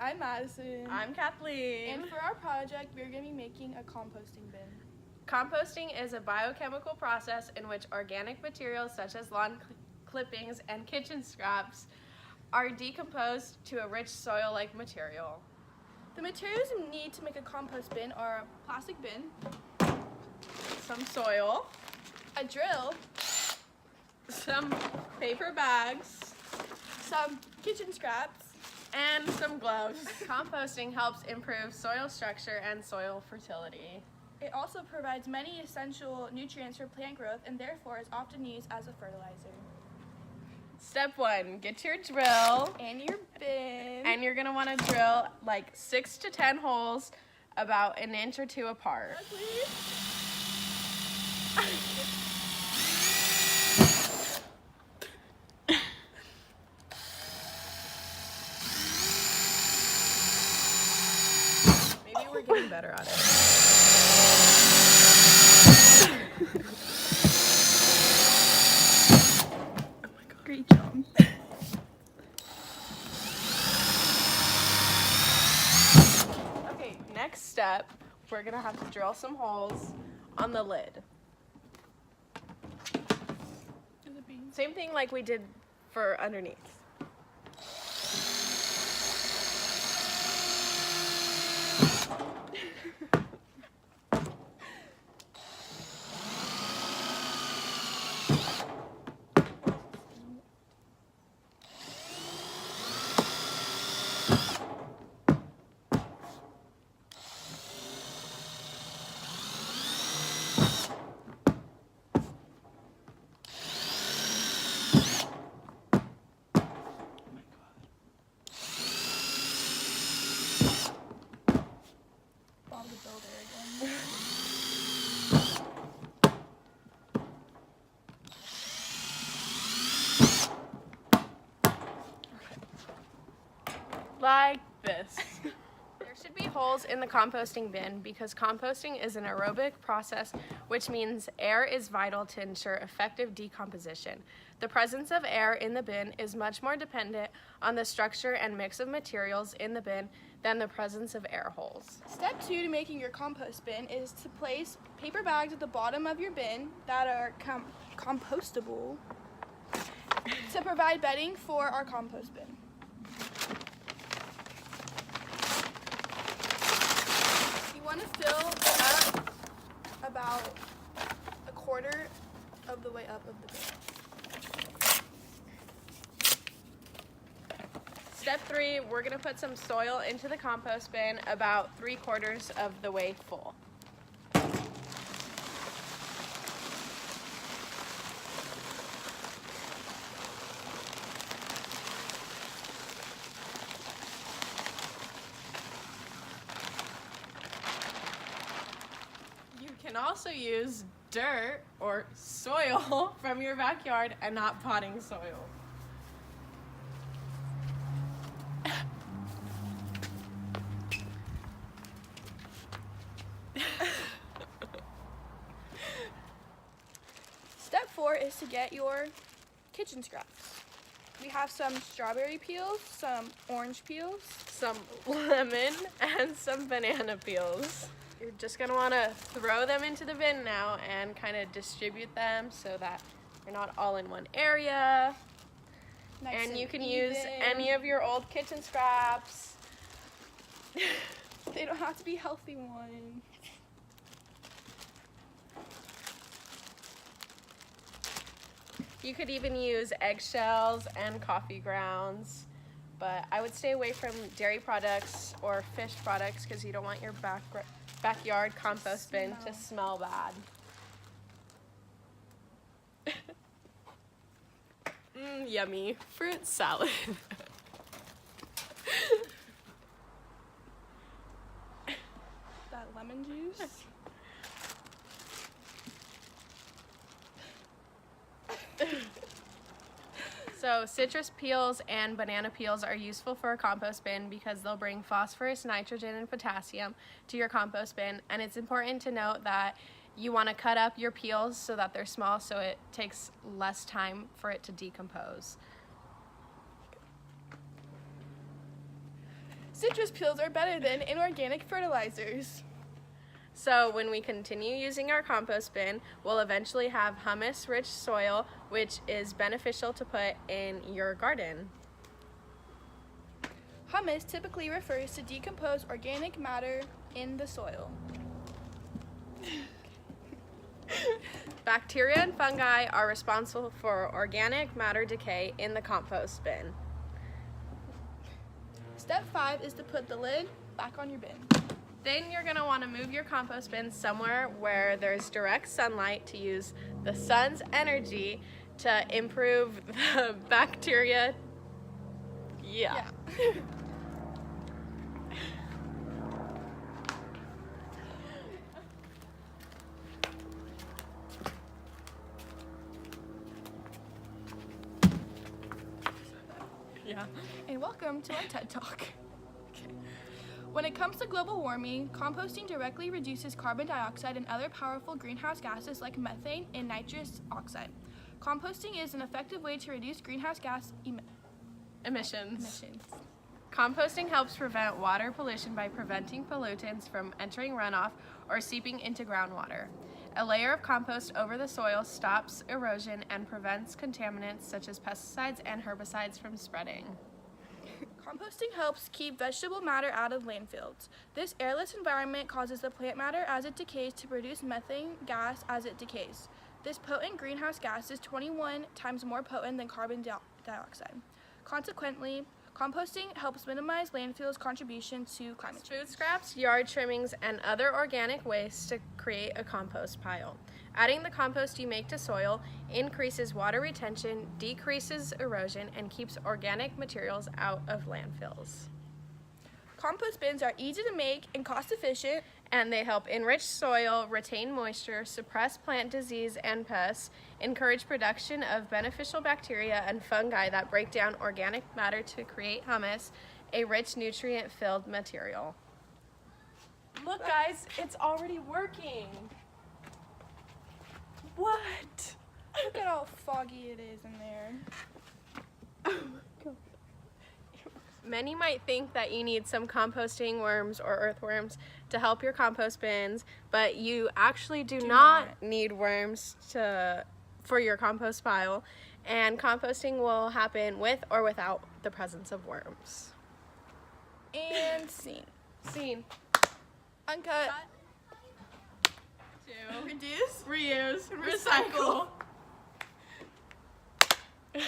I'm Madison. I'm Kathleen. And for our project, we're going to be making a composting bin. Composting is a biochemical process in which organic materials such as lawn clippings and kitchen scraps are decomposed to a rich soil-like material. The materials you need to make a compost bin are a plastic bin, Some soil, a drill, some paper bags, some kitchen scraps, and some gloves. Composting helps improve soil structure and soil fertility. It also provides many essential nutrients for plant growth and therefore is often used as a fertilizer. Step 1, get your drill. And your bin. And you're going to want to drill like 6 to 10 holes about an inch or two apart. Maybe we're getting better at it. Great job. Okay, next step, we're gonna have to drill some holes on the lid. Same thing like we did for underneath. Like this. There should be holes in the composting bin because composting is an aerobic process, which means air is vital to ensure effective decomposition. The presence of air in the bin is much more dependent on the structure and mix of materials in the bin than the presence of air holes. Step 2 to making your compost bin is to place paper bags at the bottom of your bin that are compostable to provide bedding for our compost bin. You want to fill it up about a quarter of the way up of the bin. Step 3, we're going to put some soil into the compost bin about 3/4 of the way full. You can also use dirt or soil from your backyard and not potting soil. Step 4 is to get your kitchen scraps. We have some strawberry peels, some orange peels, some lemon, and some banana peels. You're just going to want to throw them into the bin now and kind of distribute them so that they're not all in one area. nice And you can even. use any of your old kitchen scraps. They don't have to be healthy ones. You could even use eggshells and coffee grounds, but I would stay away from dairy products or fish products because you don't want your backyard compost bin to smell bad. Yummy fruit salad. That lemon juice. So citrus peels and banana peels are useful for a compost bin because they'll bring phosphorus, nitrogen, and potassium to your compost bin. And it's important to note that you want to cut up your peels so that they're small so it takes less time for it to decompose. Citrus peels are better than inorganic fertilizers. So when we continue using our compost bin, we'll eventually have humus-rich soil, which is beneficial to put in your garden. Humus typically refers to decomposed organic matter in the soil. Bacteria and fungi are responsible for organic matter decay in the compost bin. Step 5 is to put the lid back on your bin. Then you're going to want to move your compost bin somewhere where there's direct sunlight to use the sun's energy to improve the bacteria. Yeah. Yeah. And welcome to our TED Talk. Okay. When it comes to global warming, composting directly reduces carbon dioxide and other powerful greenhouse gases like methane and nitrous oxide. Composting is an effective way to reduce greenhouse gas Emissions. emissions. Composting helps prevent water pollution by preventing pollutants from entering runoff or seeping into groundwater. A layer of compost over the soil stops erosion and prevents contaminants such as pesticides and herbicides from spreading. Composting helps keep vegetable matter out of landfills. This airless environment causes the plant matter as it decays to produce methane gas as it decays. This potent greenhouse gas is 21 times more potent than carbon dioxide. Consequently, composting helps minimize landfills' contribution to climate change. Food scraps, yard trimmings, and other organic waste to create a compost pile. Adding the compost you make to soil increases water retention, decreases erosion, and keeps organic materials out of landfills. Compost bins are easy to make and cost efficient. And they help enrich soil, retain moisture, suppress plant disease and pests, encourage production of beneficial bacteria and fungi that break down organic matter to create humus, a rich nutrient-filled material. Look guys, it's already working. What? Look at how foggy it is in there. Many might think that you need some composting worms or earthworms to help your compost bins, but you actually do not need worms for your compost pile, and composting will happen with or without the presence of worms. And scene. Scene. Uncut. To Reduce. reuse, Recycle. recycle.